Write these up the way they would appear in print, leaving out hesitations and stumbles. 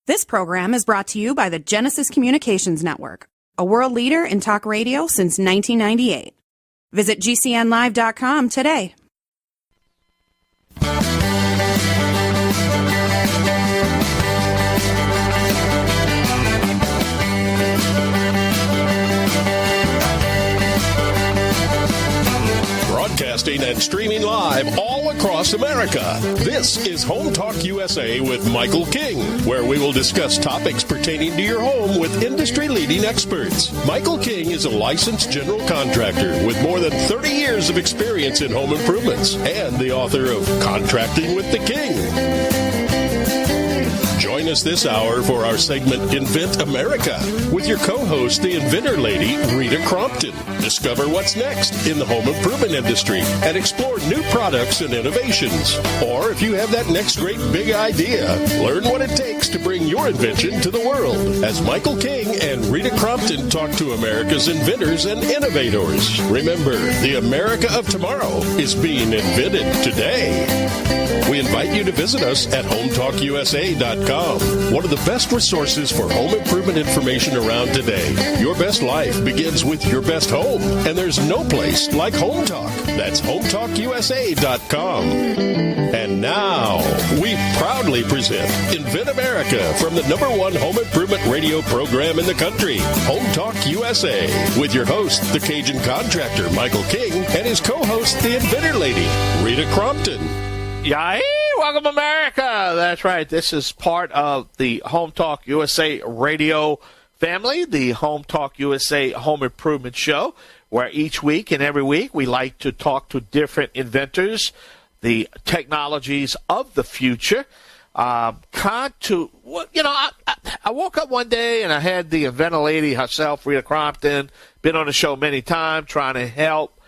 This program is brought to you by the Genesis Communications Network, a world leader in talk radio since 1998. Visit GCNlive.com today. Broadcasting and streaming live all across America. This is Home Talk USA with Michael King, where we will discuss topics pertaining to your home with industry-leading experts. Michael King is a licensed general contractor with more than 30 years of experience in home improvements and the author of Contracting with the King. Join us this hour for our segment Invent America with your co-host, the inventor lady, Rita Crompton. Discover what's next in the home improvement industry and explore new products and innovations. Or if you have that next great big idea, learn what it takes to bring your invention to the world. As Michael King and Rita Crompton talk to America's inventors and innovators. Remember, the America of tomorrow is being invented today. We invite you to visit us at HomeTalkUSA.com. One of the best resources for home improvement information around today. Your best life begins with your best home, and there's no place like Home Talk. That's HomeTalkUSA.com. And now, we proudly present Invent America from the #1 home improvement radio program in the country, Home Talk USA, with your host, the Cajun Contractor, Michael King, and his co-host, the inventor lady, Rita Crompton. Yay! Welcome, America! That's right. This is part of the Home Talk USA radio family, the Home Talk USA Home Improvement Show, where each week and every week we like to talk to different inventors, the technologies of the future. I woke up one day and I had the inventor lady herself, Rita Crompton, been on the show many times trying to help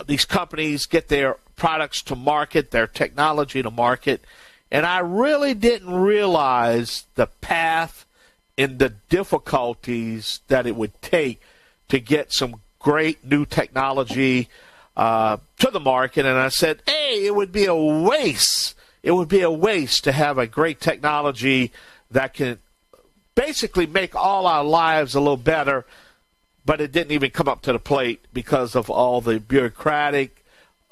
these companies get their products to market, their technology to market, and I really didn't realize the path and the difficulties that it would take to get some great new technology to the market. And I said, hey, it would be a waste. It would be a waste to have a great technology that can basically make all our lives a little better, but it didn't even come up to the plate because of all the bureaucratic,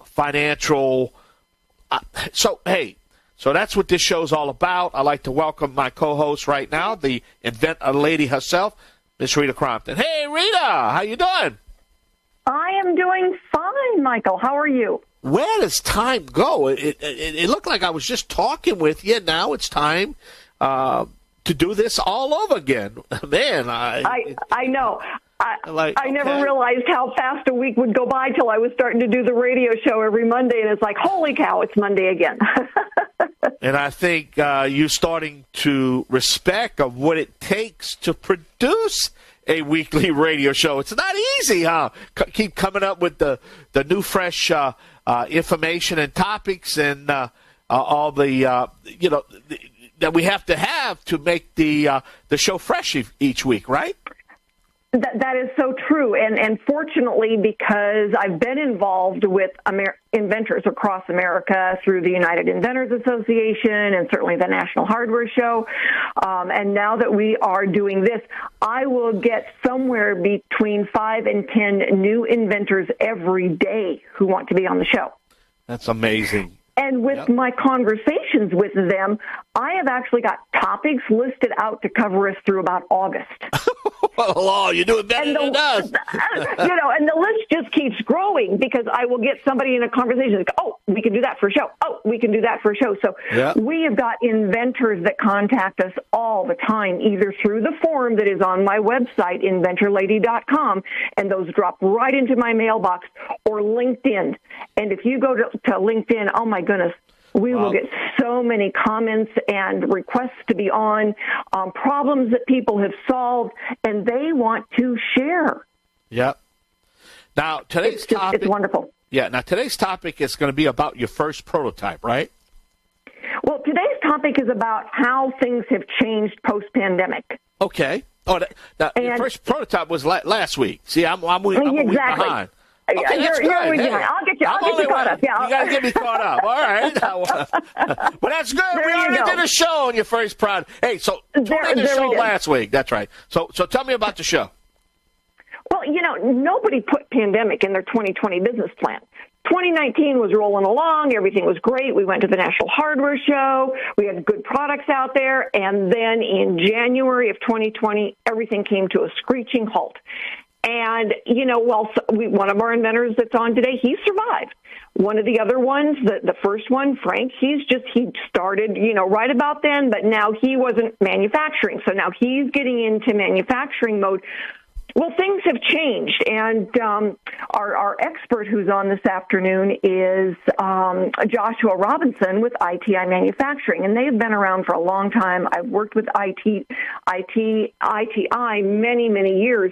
financial. So that's what this show's all about. I'd like to welcome my co-host right now, the inventor lady herself, Miss Rita Crompton. Hey, Rita, how you doing? I am doing fine, Michael. How are you? Where does time go? It looked like I was just talking with you. Now it's time to do this all over again. Man, I know. I never realized how fast a week would go by till I was starting to do the radio show every Monday, and it's like, holy cow, it's Monday again. And I think you're starting to respect of what it takes to produce a weekly radio show. It's not easy, huh? Keep coming up with the new, fresh information and topics and all the that we have to make the show fresh each week, right? That is so true, and fortunately, because I've been involved with inventors across America through the United Inventors Association and certainly the National Hardware Show, and now that we are doing this, I will get somewhere between 5 and 10 new inventors every day who want to be on the show. That's amazing. And with my conversations with them, I have actually got topics listed out to cover us through about August. Oh, you're doing better than us. And the list just keeps growing because I will get somebody in a conversation like, oh, we can do that for a show. Oh, we can do that for a show. So we have got inventors that contact us all the time, either through the form that is on my website, inventorlady.com, and those drop right into my mailbox, or LinkedIn. And if you go to LinkedIn, oh my goodness, we will get so many comments and requests to be on problems that people have solved, and they want to share. Yep. Now, today's topic... It's wonderful. Yeah, now today's topic is going to be about your first prototype, right? Well, today's topic is about how things have changed post-pandemic. Okay. Oh, your first prototype was last week. See, I'm a week behind. Okay, that's good. You're behind. I'll get you caught up. Yeah, you got to get me caught up. All right. But that's good. We already did a show on your first product. Hey, so we did the show last week. That's right. So tell me about the show. Well, nobody put pandemic in their 2020 business plan. 2019 was rolling along. Everything was great. We went to the National Hardware Show. We had good products out there. And then in January of 2020, everything came to a screeching halt. And, one of our inventors that's on today, he survived. One of the other ones, the first one, Frank, he started, right about then, but now he wasn't manufacturing. So now he's getting into manufacturing mode. Well, things have changed, and our expert who's on this afternoon is Joshua Robinson with ITI Manufacturing, and they've been around for a long time. I've worked with ITI many, many years,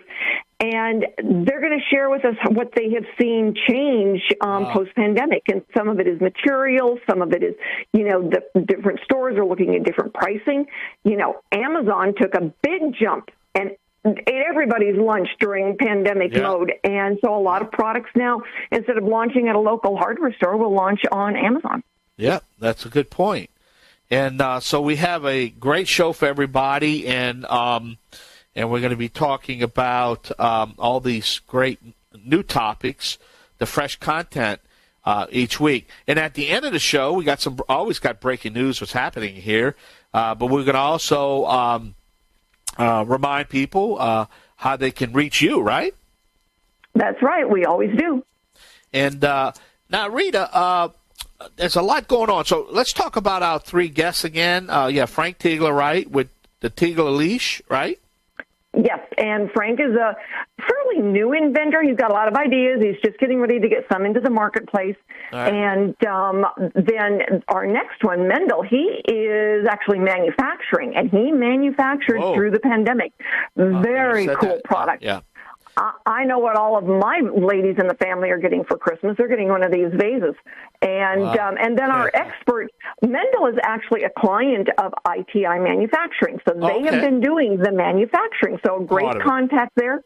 and they're going to share with us what they have seen change post-pandemic, and some of it is materials, some of it is, the different stores are looking at different pricing. Amazon took a big jump and ate everybody's lunch during pandemic mode. And so a lot of products now, instead of launching at a local hardware store, will launch on Amazon. Yeah, that's a good point. And so we have a great show for everybody, and we're going to be talking about all these great new topics, the fresh content each week. And at the end of the show, we got always got breaking news, what's happening here, but we're going to also remind people how they can reach you, right? That's right. We always do. And now, Rita, there's a lot going on. So let's talk about our three guests again. Frank Taegar, right, with the Taegar Leash, right? Yes, and Frank is a fairly new inventor. He's got a lot of ideas. He's just getting ready to get some into the marketplace. Right. And then our next one, Mendel, he is actually manufacturing, and he manufactured through the pandemic. Very cool product. Yeah. I know what all of my ladies in the family are getting for Christmas. They're getting one of these vases. And then our expert, Mendel, is actually a client of ITI Manufacturing. So they have been doing the manufacturing. So great contact there.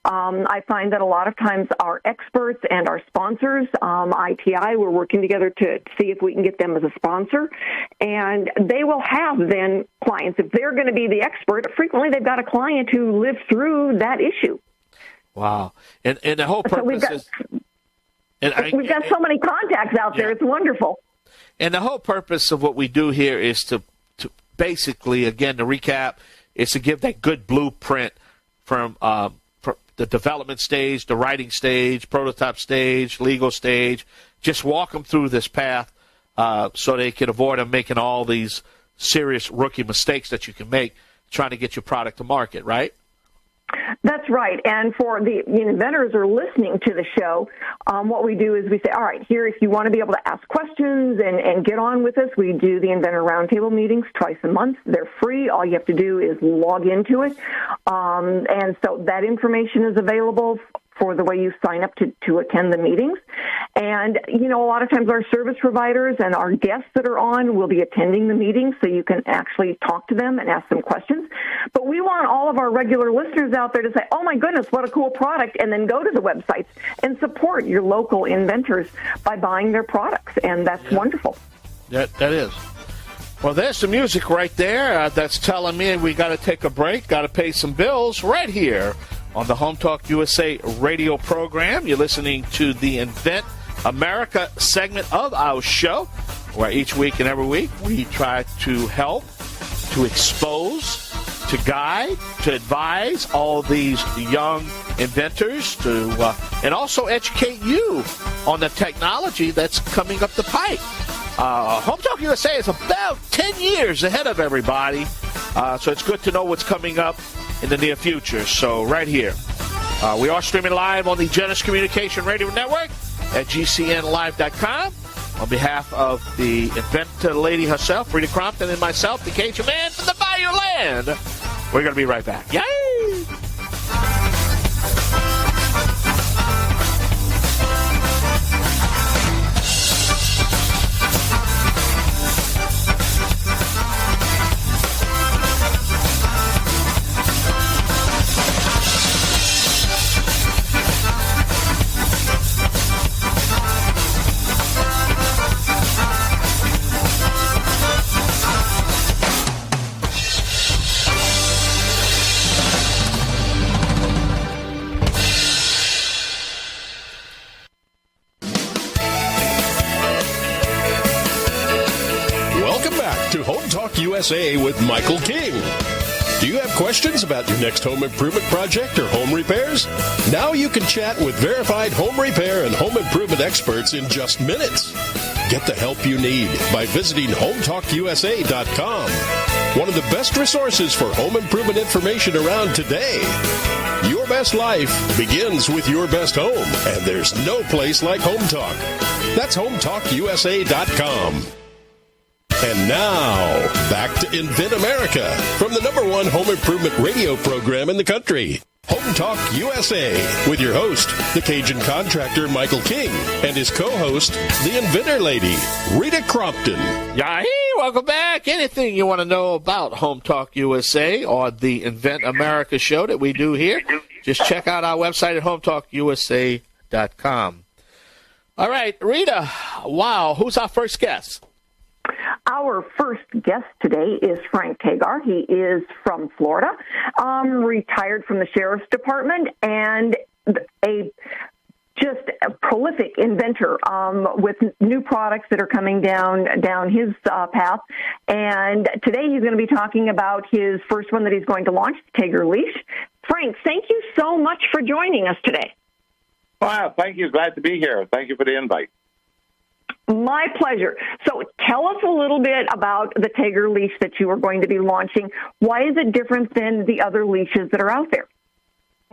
I find that a lot of times our experts and our sponsors, ITI, we're working together to see if we can get them as a sponsor. And they will have then clients. If they're going to be the expert, frequently they've got a client who lived through that issue. Wow. And the whole purpose is... We've got so many contacts out there. It's wonderful. And the whole purpose of what we do here is to basically, again, to recap, is to give that good blueprint from the development stage, the writing stage, prototype stage, legal stage. Just walk them through this path so they can avoid them making all these serious rookie mistakes that you can make trying to get your product to market, right? That's right. And for the inventors who are listening to the show, what we do is we say, all right, here, if you want to be able to ask questions and get on with us, we do the Inventor Roundtable meetings twice a month. They're free. All you have to do is log into it. And so that information is available for the way you sign up to attend the meetings. And, a lot of times our service providers and our guests that are on will be attending the meetings, so you can actually talk to them and ask them questions. But we want all of our regular listeners out there to say, oh, my goodness, what a cool product, and then go to the websites and support your local inventors by buying their products. And that's wonderful. That is. Well, there's some music right there that's telling me we got to take a break, got to pay some bills right here on the Home Talk USA radio program. You're listening to the Invent America segment of our show, where each week and every week we try to help, to expose, to guide, to advise all these young inventors, and also educate you on the technology that's coming up the pipe. Home Talk USA is about 10 years ahead of everybody, so it's good to know what's coming up in the near future. So right here, we are streaming live on the Genesis Communication Radio Network at GCNlive.com. On behalf of the inventor lady herself, Rita Crompton, and myself, the Cajun man from the Bayou Land, we're going to be right back. Yay! USA with Michael King. Do you have questions about your next home improvement project or home repairs? Now you can chat with verified home repair and home improvement experts in just minutes. Get the help you need by visiting HometalkUSA.com. One of the best resources for home improvement information around today. Your best life begins with your best home, and there's no place like Home Talk. That's HometalkUSA.com. And now, back to Invent America from the #1 home improvement radio program in the country. Home Talk USA with your host, the Cajun Contractor, Michael King, and his co-host, the Inventor Lady, Rita Crompton. Yahee! Welcome back. Anything you want to know about Home Talk USA or the Invent America show that we do here, just check out our website at HometalkUSA.com. All right, Rita, wow, who's our first guest? Our first guest today is Frank Taegar. He is from Florida, retired from the Sheriff's Department, and just a prolific inventor with new products that are coming down his path. And today he's going to be talking about his first one that he's going to launch, Taegar Leash. Frank, thank you so much for joining us today. Wow, thank you. Glad to be here. Thank you for the invite. My pleasure. So tell us a little bit about the Taegar leash that you are going to be launching. Why is it different than the other leashes that are out there?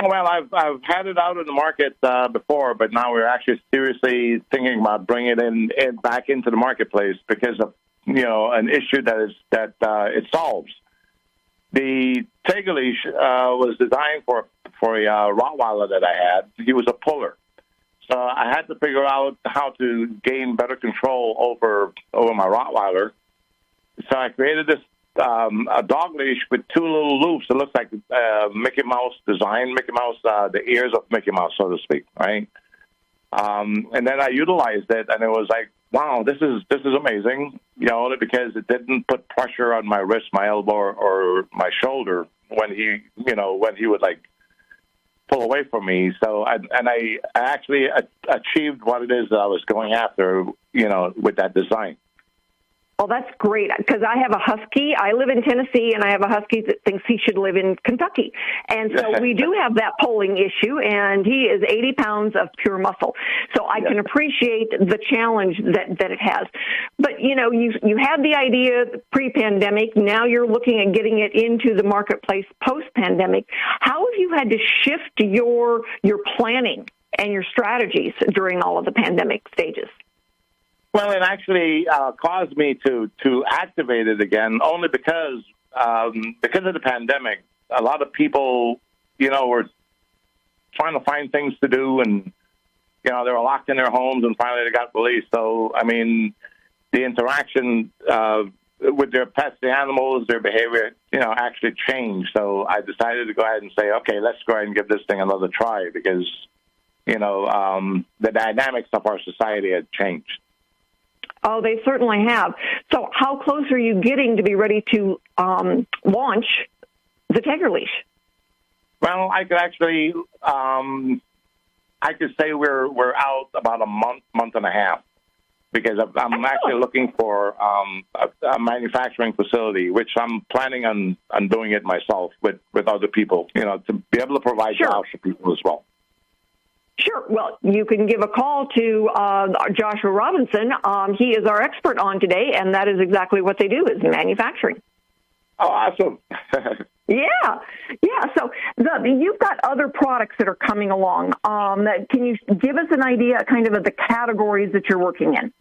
Well, I've had it out in the market before, but now we're actually seriously thinking about bringing it back into the marketplace because of an issue that it solves. The Taegar leash was designed for a Rottweiler that I had. He was a puller. So I had to figure out how to gain better control over my Rottweiler. So I created this a dog leash with two little loops. It looks like Mickey Mouse design, the ears of Mickey Mouse, so to speak, right? And then I utilized it, and it was like, wow, this is amazing. Only because it didn't put pressure on my wrist, my elbow, or my shoulder when he would like pull away from me. So I actually achieved what it is that I was going after, with that design. Well, that's great, because I have a husky. I live in Tennessee, and I have a husky that thinks he should live in Kentucky. And so we do have that polling issue, and he is 80 pounds of pure muscle. So I can appreciate the challenge that it has. But, you had the idea pre-pandemic. Now you're looking at getting it into the marketplace post-pandemic. How have you had to shift your planning and your strategies during all of the pandemic stages? Well, it actually caused me to activate it again, only because of the pandemic. A lot of people, were trying to find things to do, and they were locked in their homes, and finally they got released. So, the interaction with their pets, the animals, their behavior, actually changed. So I decided to go ahead and say, okay, let's go ahead and give this thing another try, because the dynamics of our society had changed. Oh, they certainly have. So how close are you getting to be ready to launch the Taegar leash? Well, I could actually, I could say we're out about a month and a half, because I'm actually looking for a manufacturing facility, which I'm planning on doing it myself with other people, to be able to provide jobs for people as well. Sure. Well, you can give a call to Joshua Robinson. He is our expert on today, and that is exactly what they do, is manufacturing. Oh, awesome. Yeah. So you've got other products that are coming along. Can you give us an idea kind of the categories that you're working in?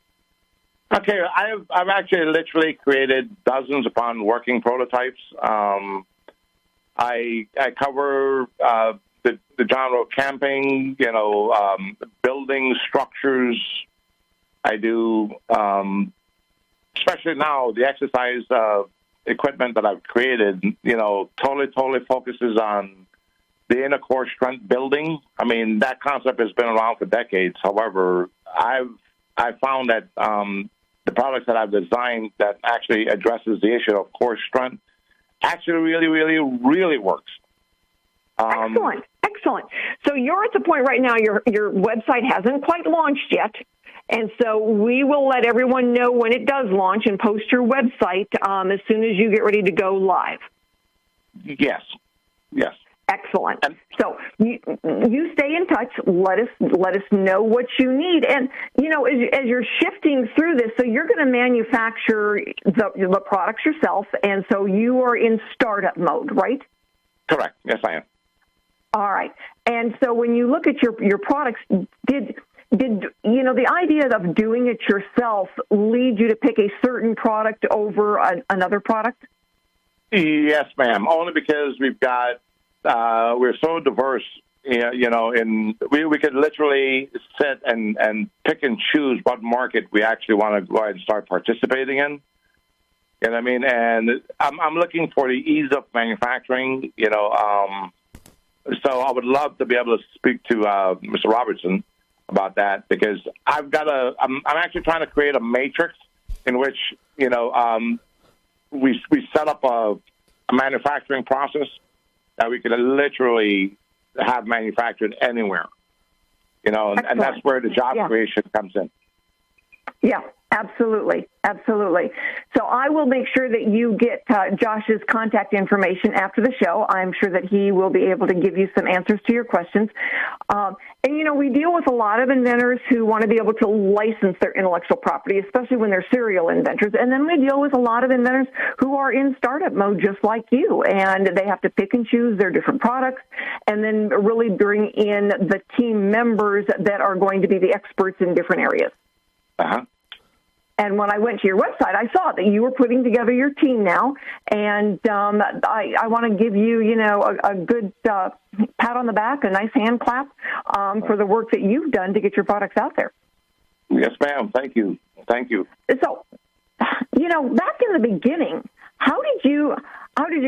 Okay. I've actually literally created dozens upon working prototypes. I cover the genre of camping, building structures. I do, especially now, the exercise equipment that I've created, totally focuses on the inner core strength building. I mean, that concept has been around for decades. However, I've found that the products that I've designed that actually addresses the issue of core strength actually really, really, really works. Excellent. So you're at the point right now, your website hasn't quite launched yet, And so we will let everyone know when it does launch and post your website as soon as you get ready to go live. Yes. Excellent. So you stay in touch. Let us know what you need. And, as you're shifting through this, so you're going to manufacture the products yourself, and so you are in startup mode, right? Correct. Yes, I am. All right. And so when you look at your products, did the idea of doing it yourself lead you to pick a certain product over another product? Yes, ma'am. Only because we're so diverse, and we could literally sit and pick and choose what market we actually want to go ahead and start participating in. You know what I mean? And I'm looking for the ease of manufacturing, so I would love to be able to speak to Mr. Robertson about that, because I'm actually trying to create a matrix in which, we set up a manufacturing process that we could literally have manufactured anywhere, and that's where the job creation comes in. Yeah, absolutely. So I will make sure that you get Josh's contact information after the show. I'm sure that he will be able to give you some answers to your questions. And, we deal with a lot of inventors who want to be able to license their intellectual property, especially when they're serial inventors. And then we deal with a lot of inventors who are in startup mode just like you, and they have to pick and choose their different products and then really bring in the team members that are going to be the experts in different areas. Uh-huh. And when I went to your website, I saw that you were putting together your team now, and I want to give you, a good pat on the back, a nice hand clap for the work that you've done to get your products out there. Yes, ma'am. Thank you. So, back in the beginning, how did you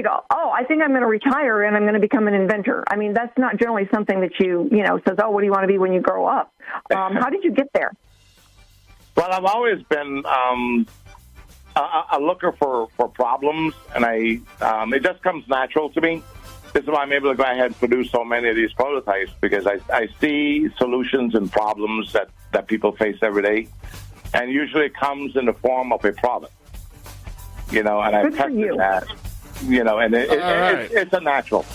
go, I think I'm going to retire and I'm going to become an inventor? I mean, that's not generally something that you says, what do you want to be when you grow up? How did you get there? Well, I've always been a looker for problems, and it just comes natural to me. This is why I'm able to go ahead and produce so many of these prototypes, because I see solutions and problems that people face every day, and usually it comes in the form of a product. And I've tested that, and it's a natural.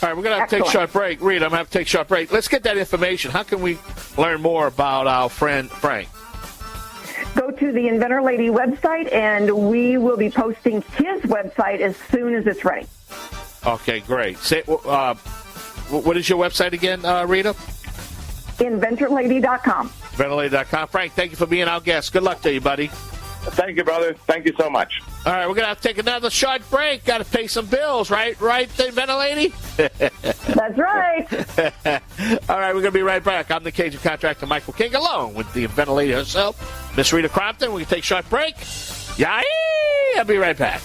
All right, we're going to have to take a short break. Rita, I'm going to have to take a short break. Let's get that information. How can we learn more about our friend Frank? Go to the Inventor Lady website, and we will be posting his website as soon as it's ready. Okay, great. Say, what is your website again, Rita? InventorLady.com. InventorLady.com. Frank, thank you for being our guest. Good luck to you, buddy. Thank you, brother. Thank you so much. All right, we're going to have to take another short break. Got to pay some bills, right? Right, the Inventor Lady? That's right. All right, we're going to be right back. I'm the Cajun Contractor, Michael King, along with the Inventor Lady herself, Miss Rita Crompton. We can take a short break. Yay! I'll be right back.